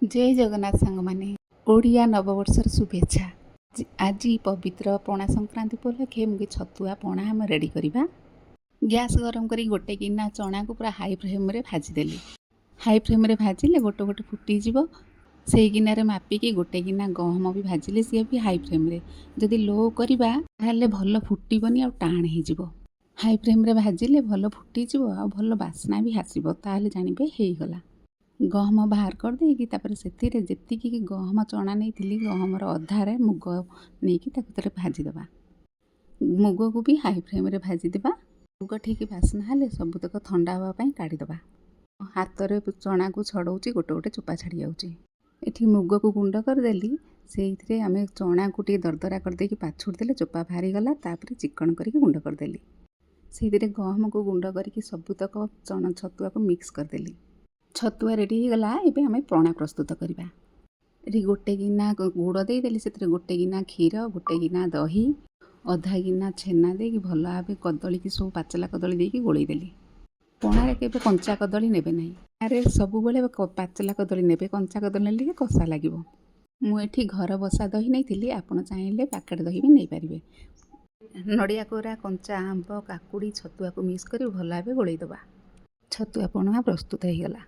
जय जगन्नाथ सांग मैंने ओडिया नववर्षर शुभेच्छा। आज पवित्र पणा संक्रांति उपलक्षे मुझे छतुआ पणा आम रेडी करवा। गैस गरम करी गोटे गिना चना को पूरा हाई फ्लेम रे भाजीदेली। हाई फ्लेम रे भाजिले गोटे गोटे फुटीज से गिनारे मापिकी गोटे गिना गहम भी भाजिले सी भी हाई फ्लेम रे। जदि लो करवा ताहले भल फुटबनी आ टाण हो। हाई फ्लेम रे भाजिले भल फुटीज आ भल बास्ना भी आसब ताहले जानिबे हेगला। गहम बाहर कर देकी तापर सेतिरे जेतिकी गहम चना नहीं गहमर अधारे मुग नहीं भाजीदेवा। मुग को भी हाई फ्लेम रे भाजीदेवा। मुग ठीक बास्ना हेले सबुतक ठंडा हाँवाई काढ़ीदेवा। हाथ रे चना को छड़ाऊँगी गोटे गोटे चोपा छाड़ी जाऊँगी। एठी मुग को गुंड करदेली से आम चना को टे दरदरा करदे पाछुड़ देले चोपा बाहरी गला। तापर चिकन करके गुंड करदेली से गहम को गुंड करके सबुतक चना छतुआ को मिक्स करदेली। छतुआ रेडी होगला। एबे आम पणा प्रस्तुत करवा। ये गोटे गिना गुड़ देदेली से गोटे गिना क्षीर गोटे गिना दही अधा गिना छेना दे भल भाव कदली की सब पाचला कदली देकी गोलैदेली। पणारे केबे कंचा कदली नेबे नहीं। अरे सब बेले पाचला कदली नेबे कंचा कदली नेले कषा लगे। मुझे घर बसा दही नहीं आपड़ चाहिए पैकेट दही भी नहीं पारे। नड़िया कोरा कंचा आंब काकुड़ी छतुआ को मिक्स कर भल भाव गोलैदेवा। छतुआ पणा प्रस्तुत होगला।